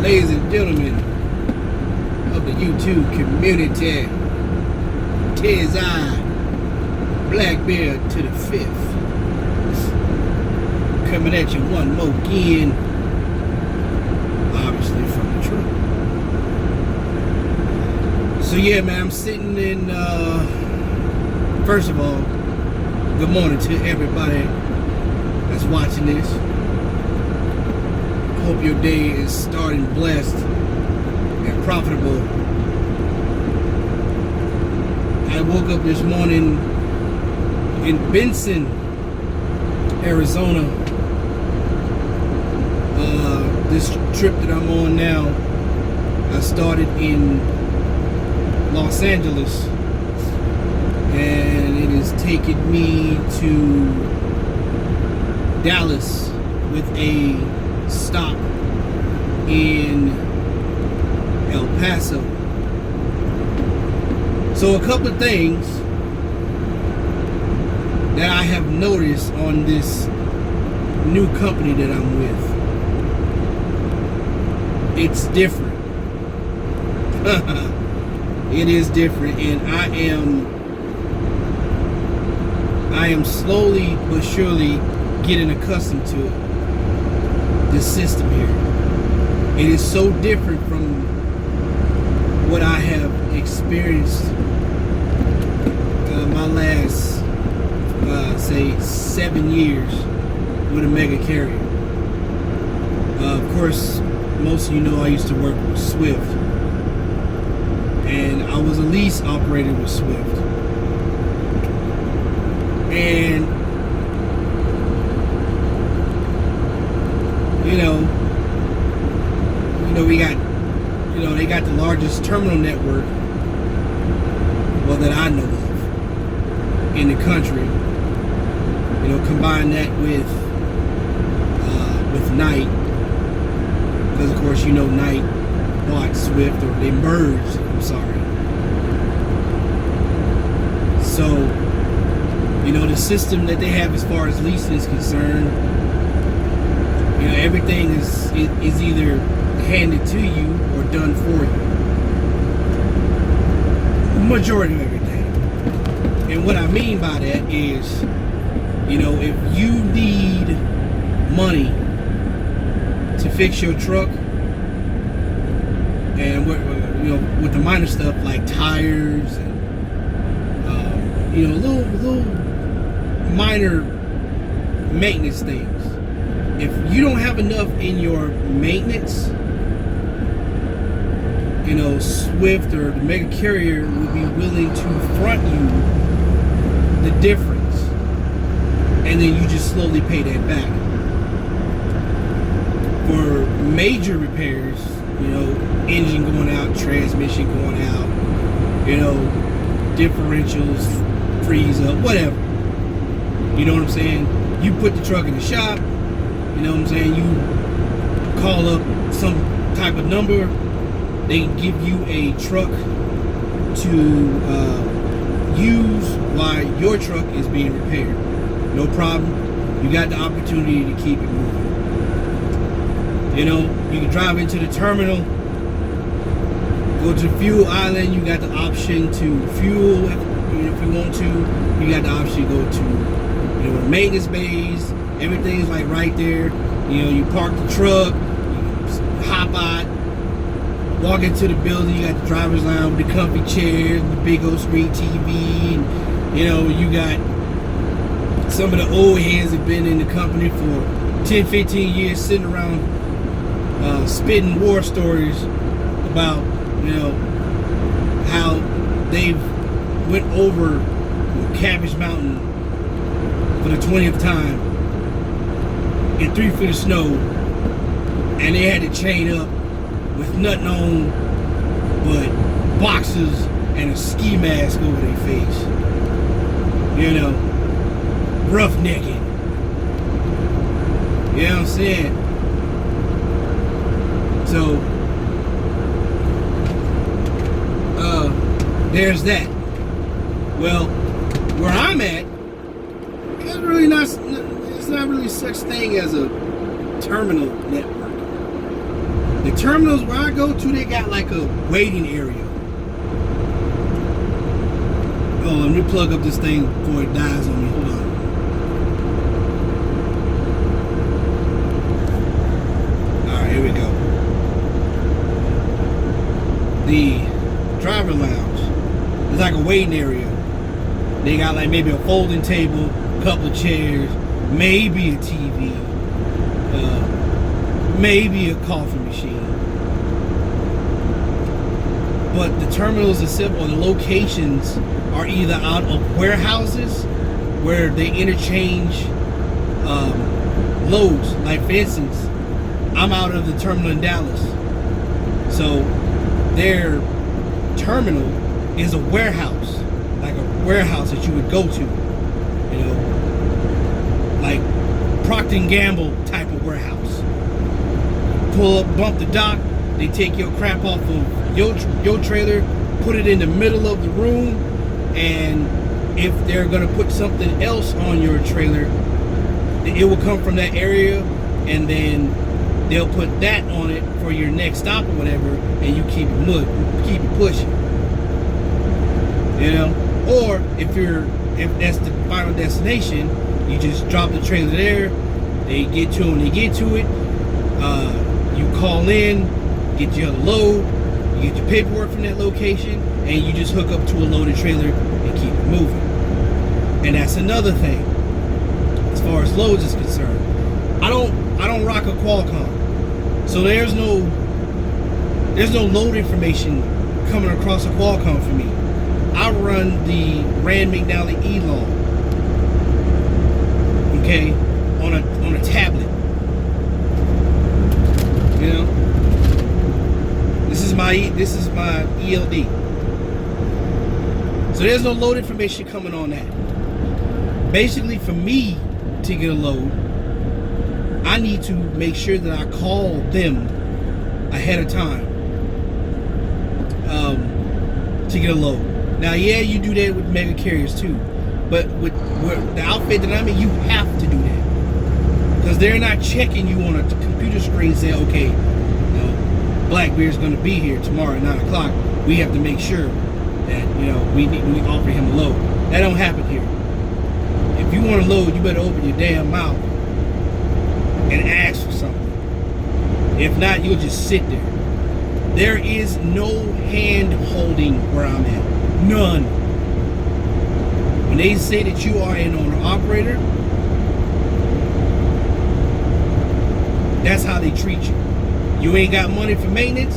ladies and gentlemen of the YouTube community. 'Tis I, Blackbeard to the 5th, coming at you one more again, obviously from the truck. So yeah, man, I'm sitting in, first of all, good morning to everybody that's watching this. Hope your day is starting blessed and profitable. I woke up this morning in Benson, Arizona. This trip that I'm on now, I started in Los Angeles, and it has taken me to Dallas with a stop in El Paso. So a couple of things that I have noticed on this new company that I'm with. It's different. It is different, and I am slowly but surely getting accustomed to it. The system here. It is so different from what I have experienced my last say 7 years with a mega carrier. Of course, most of you know I used to work with Swift, and I was a lease operator with Swift. And you know, we got, they got the largest terminal network, well, that I know of in the country. Combine that with Knight, because of course Knight bought Swift, or they merged. I'm sorry. So the system that they have as far as leasing is concerned, everything is either handed to you or done for you. Majority of everything. And what I mean by that is, if you need money to fix your truck, and with the minor stuff like tires and little minor maintenance things. If you don't have enough in your maintenance, Swift or the mega carrier will be willing to front you the difference, and then you just slowly pay that back. For major repairs, engine going out, transmission going out, differentials freeze up, whatever. You know what I'm saying? You put the truck in the shop, you call up some type of number, they give you a truck to use while your truck is being repaired. No problem. You got the opportunity to keep it moving. You can drive into the terminal, go to the fuel island. You got the option to fuel if you want to. You got the option to go to the maintenance bays. Everything's like right there. You park the truck, you hop out, walk into the building. You got the driver's lounge with the comfy chairs, the big old screen TV, and you got some of the old heads that have been in the company for 10, 15 years, sitting around spitting war stories about how they've went over Cabbage Mountain for the 20th time in 3 feet of snow, and they had to chain up with nothing on but boxes and a ski mask over their face. Roughnecking. You know what I'm saying? So there's that. Well, where I'm at, it's really not. It's not really such thing as a terminal network. The terminals where I go to, they got like a waiting area. Oh, let me plug up this thing before it dies on me. Hold on. Alright, here we go. The driver lounge is like a waiting area. They got like maybe a folding table, a couple of chairs, maybe a TV, maybe a coffee machine. But the terminals itself, or the locations, are either out of warehouses where they interchange loads. Like for instance, I'm out of the terminal in Dallas, so their terminal is a warehouse, like a warehouse that you would go to, you know, like Procter & Gamble type of warehouse. Pull up, bump the dock, they take your crap off of your trailer, put it in the middle of the room, and if they're gonna put something else on your trailer, it will come from that area, and then they'll put that on it for your next stop or whatever, and you keep it pushing. You know, or if that's the final destination, you just drop the trailer there. They get to when they get to it. You call in, get your load, you get your paperwork from that location, and you just hook up to a loaded trailer and keep it moving. And that's another thing as far as loads is concerned. I don't rock a Qualcomm, so there's no load information coming across a Qualcomm for me. I run the Rand McNally E-Log, okay, on a tablet. You know, this is my ELD. So there's no load information coming on that. Basically, for me to get a load, I need to make sure that I call them ahead of time to get a load. Now, yeah, you do that with mega carriers too, but with the outfit that I'm in, you have to do that because they're not checking you on a computer screen saying, okay, you know, Blackbeard's going to be here tomorrow at 9 o'clock. We have to make sure that, you know, we offer him a load. That don't happen here. If you want a load, you better open your damn mouth and ask for something. If not, you'll just sit there. There is no hand holding where I'm at. None. When they say that you are an owner-operator, that's how they treat you. You ain't got money for maintenance,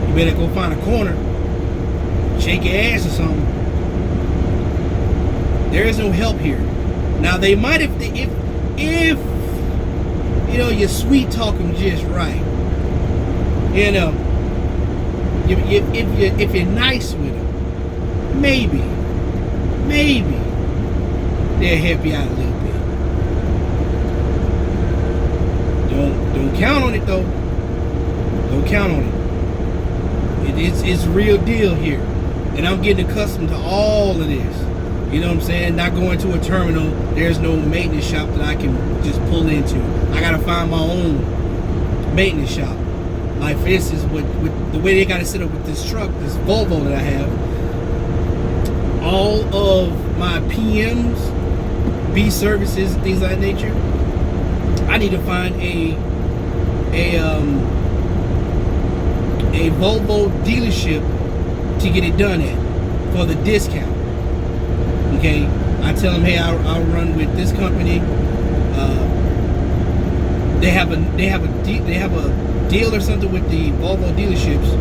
you better go find a corner, shake your ass or something. There is no help here. Now they might if you know you sweet talk them just right. You know, if you're nice with them, maybe they'll help you out a little bit. Don't count on it though. Don't count on it. It's a real deal here, and I'm getting accustomed to all of this. You know what I'm saying? Not going to a terminal. There's no maintenance shop that I can just pull into. I gotta find my own maintenance shop. Like for instance, with the way they got it set up with this truck, this Volvo that I have, all of my PMs, B services, things of that nature, I need to find a Volvo dealership to get it done at for the discount. Okay, I tell them, hey, I'll run with this company. They have a deal or something with the Volvo dealerships,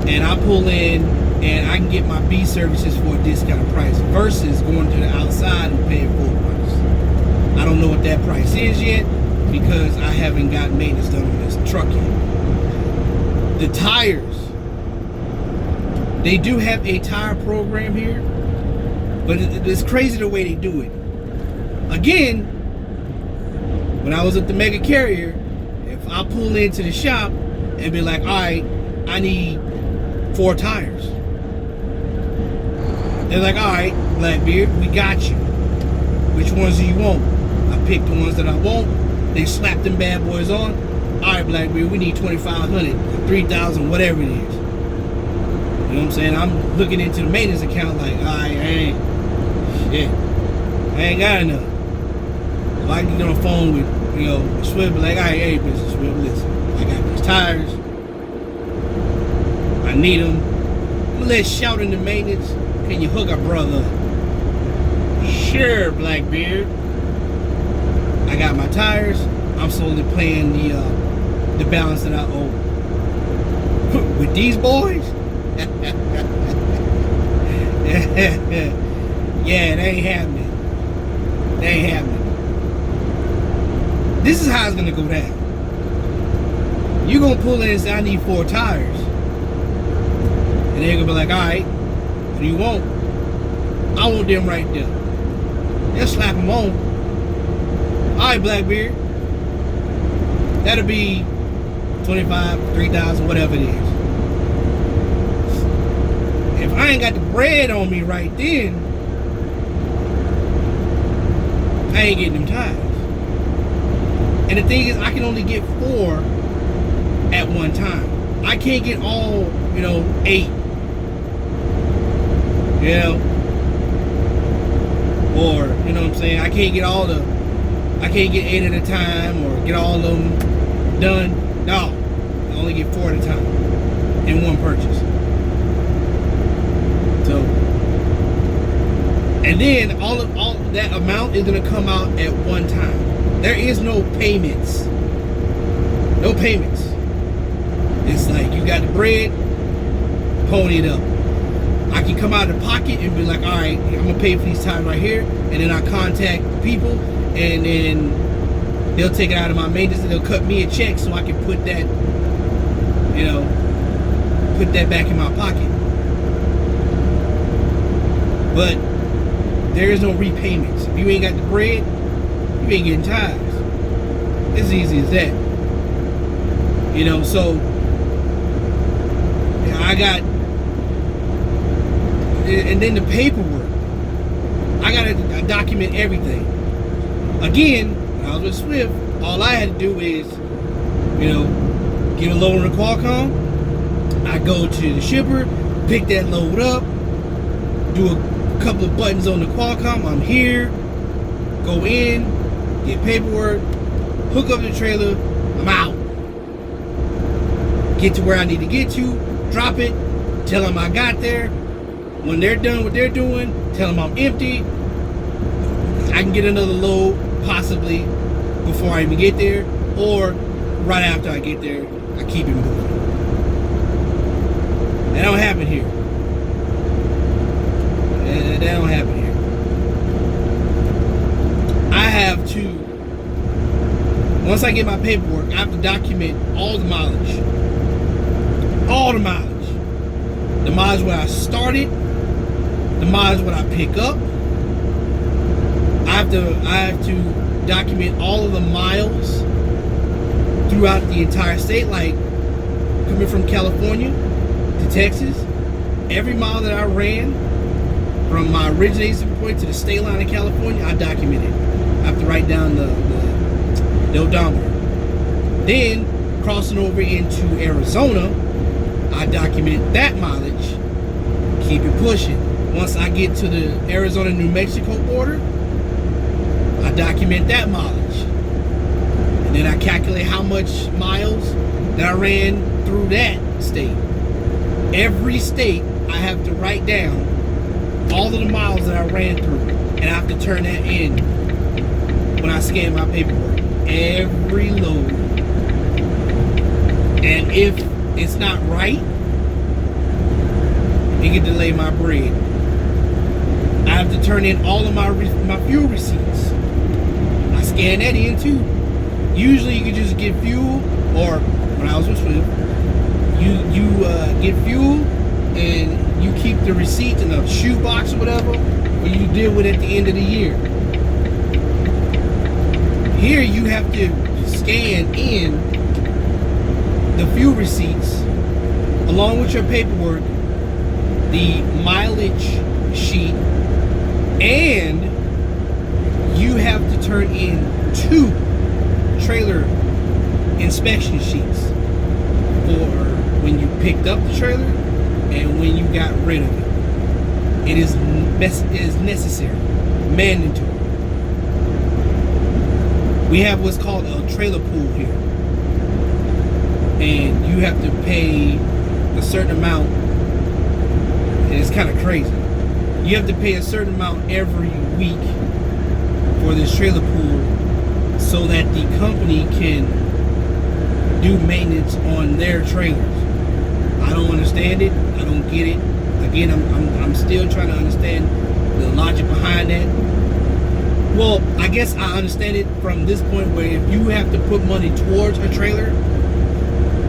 and I pull in and I can get my B services for a discounted price versus going to the outside and paying full price. I don't know what that price is yet because I haven't got maintenance done on this truck yet. The tires, they do have a tire program here, but it's crazy the way they do it. Again, when I was at the mega carrier, if I pull into the shop and be like, all right, I need 4 tires. They're like, all right, Blackbeard, we got you. Which ones do you want? I pick the ones that I want. They slap them bad boys on. All right, Blackbeard, we need 2,500, 3,000, whatever it is. You know what I'm saying? I'm looking into the maintenance account like, all right, I ain't got enough. So I can get on the phone with, Swift, like, all right, hey, Mr. Swift, listen, I got these tires. I need them. Let's shout in the maintenance. Can you hook a brother up? Sure, Blackbeard. I got my tires. I'm slowly playing the balance that I owe. With these boys? Yeah, they ain't happening. They ain't happening. This is how it's gonna go down. You're gonna pull in and say, I need 4 tires. And they're gonna be like, alright, what do you want? I want them right there. They'll slap them on. Alright, Blackbeard. That'll be 25, 3,000, whatever it is. If I ain't got the bread on me right then, I ain't getting them tires. And the thing is, I can only get 4 at one time. I can't get all, 8. Or, you know what I'm saying? I can't get 8 at a time or get all of them done. No, I only get 4 at a time in one purchase. So, and then all of that amount is gonna come out at one time. There is no payments. No payments. It's like you got the bread, pony it up. I can come out of the pocket and be like, all right, I'm gonna pay for these tires right here, and then I contact the people, and then they'll take it out of my maintenance and they'll cut me a check so I can put that, put that back in my pocket. But there is no repayments. If you ain't got the bread, you ain't getting tires. It's easy as that. So I got, and then the paperwork. I gotta document everything. Again, when I was with Swift, all I had to do is, get a load on the Qualcomm. I go to the shipper, pick that load up, do a couple of buttons on the Qualcomm. I'm here. Go in, get paperwork, hook up the trailer. I'm out. Get to where I need to get to, drop it, tell them I got there. When they're done what they're doing, tell them I'm empty. I can get another load possibly before I even get there, or right after I get there, I keep it moving. That don't happen here. That don't happen here. I have to, once I get my paperwork, I have to document all the mileage. All the mileage. The mileage where I started, the mileage when I pick up. I have to document all of the miles throughout the entire state, like coming from California to Texas. Every mile that I ran from my origination point to the state line of California, I documented. I have to write down the odometer. Then crossing over into Arizona, I document that mileage, keep it pushing. Once I get to the Arizona-New Mexico border, I document that mileage. And then I calculate how much miles that I ran through that state. Every state, I have to write down all of the miles that I ran through. And I have to turn that in when I scan my paperwork. Every load. And if it's not right, it can delay my bread. I have to turn in all of my fuel receipts. I scan that in too. Usually you can just get fuel, or when I was with Swift, you get fuel and you keep the receipt in a shoebox or whatever, or you deal with it at the end of the year. Here you have to scan in the fuel receipts along with your paperwork, the mileage sheet, and you have to turn in 2 trailer inspection sheets for when you picked up the trailer and when you got rid of it. It is necessary, mandatory. We have what's called a trailer pool here, and you have to pay a certain amount, and it's kind of crazy. You have to pay a certain amount every week for this trailer pool so that the company can do maintenance on their trailers. I don't understand it. I don't get it. Again, I'm still trying to understand the logic behind that. Well, I guess I understand it from this point where if you have to put money towards a trailer,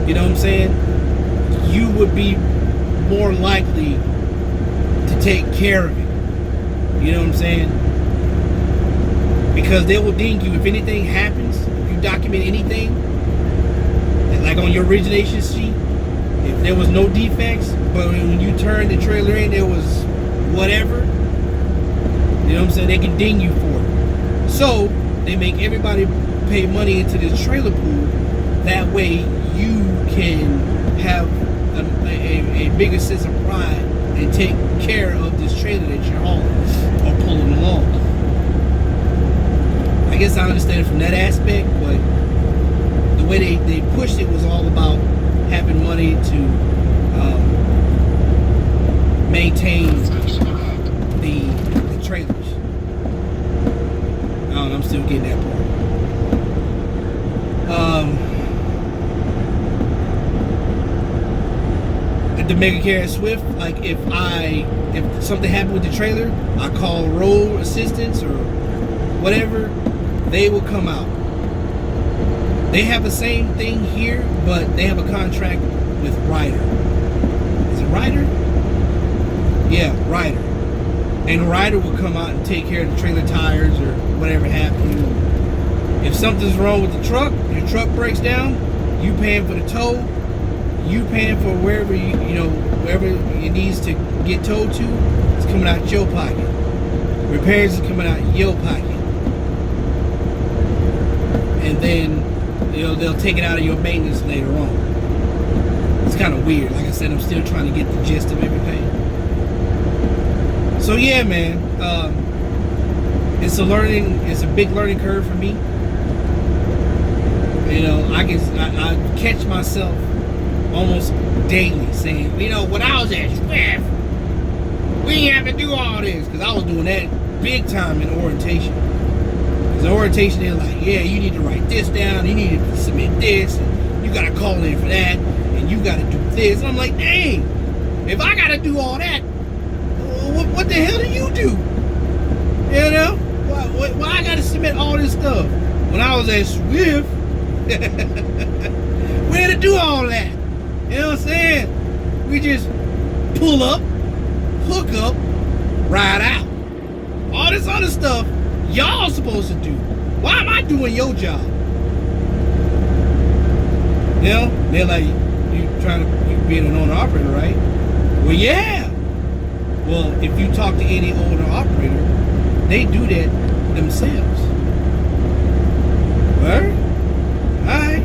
you know what I'm saying, you would be more likely to take care of it. You know what I'm saying? Because they will ding you if anything happens, if you document anything, like on your origination sheet, if there was no defects, but when you turned the trailer in, there was whatever, you know what I'm saying, they can ding you for it. So they make everybody pay money into this trailer pool. That way you can have a bigger sense of pride and take care of this trailer that you're hauling or pulling along. I guess I understand it from that aspect, but the way they pushed it was all about having money to maintain the trailers. I don't know, I'm still getting that part. The Mega Carrier Swift, like if something happened with the trailer, I call road assistance or whatever, they will come out. They have the same thing here, but they have a contract with Ryder. Is it Ryder? Yeah, Ryder. And Ryder will come out and take care of the trailer tires or whatever have you. If something's wrong with the truck, your truck breaks down, you paying for the tow, you paying for wherever wherever it needs to get towed to, it's coming out your pocket. Repairs is coming out your pocket. And then they'll take it out of your maintenance later on. It's kind of weird. Like I said, I'm still trying to get the gist of everything. So yeah, man, it's a big learning curve for me. You know, I catch myself almost daily saying, when I was at Swift, we didn't have to do all this, because I was doing that big time in orientation. Because in orientation, they're like, yeah, you need to write this down, you need to submit this, and you got to call in for that, and you got to do this. And I'm like, dang, if I got to do all that, what the hell do you do? You know? Why I got to submit all this stuff? When I was at Swift, we had to do all that. You know what I'm saying? We just pull up, hook up, ride out. All this other stuff y'all supposed to do. Why am I doing your job? You know? They're like, you being an owner operator, right? Well, yeah. Well, if you talk to any owner operator, they do that themselves. Right? Alright.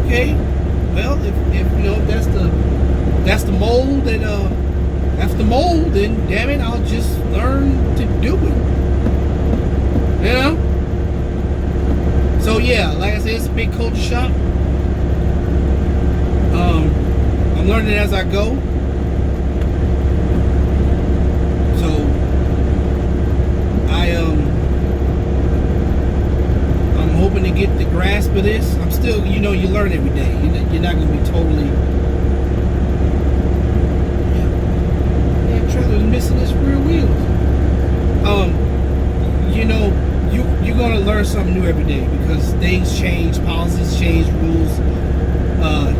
Okay. Well, if that's the mold, then damn it, I'll just learn to do it. You know? So yeah, like I said, it's a big culture shock. I'm learning as I go. So I'm hoping to get the grasp of this. I'm still, you learn every day. You're not gonna be totally. Yeah, trailer's missing its rear wheels. You're gonna learn something new every day because things change, policies change, rules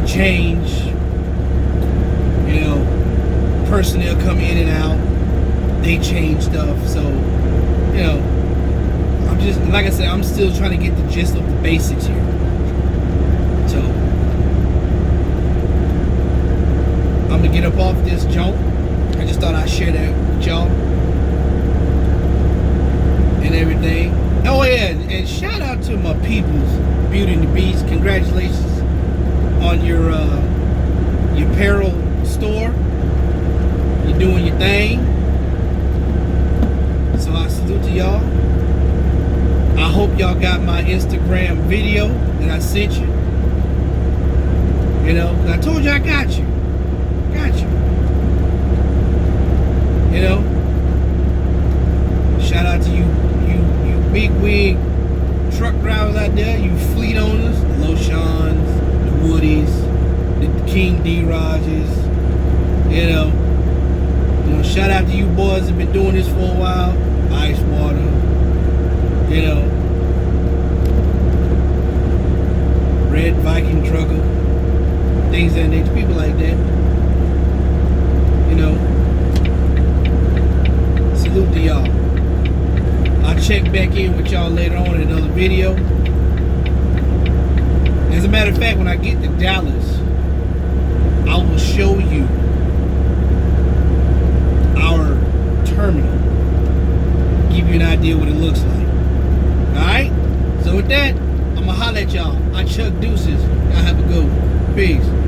change. Personnel come in and out. They change stuff. So, I'm just, like I said, I'm still trying to get the gist of the basics here. So, I'm gonna get up off this jump. I just thought I'd share that with y'all and everything. Oh yeah, and shout out to my peoples Beauty and the Beast. Congratulations on your apparel store. You're doing your thing. So I salute to y'all. I hope y'all got my Instagram video that I sent you. You know, I told you I got you. Got you. You know, shout out to you big wig truck drivers out there, you fleet owners, the Loshans, the Woodies, the King D Rogers. You know, shout out to you boys that have been doing this for a while. Ice Water. You know, Red Viking Trucker, things that nature, people like that. You know, salute to y'all. I'll check back in with y'all later on in another video. As a matter of fact, when I get to Dallas, I will show you our terminal. Give you an idea what it looks like. Alright? So with that, I'm going to holler at y'all. I Chuck Deuces. Y'all have a good one. Peace.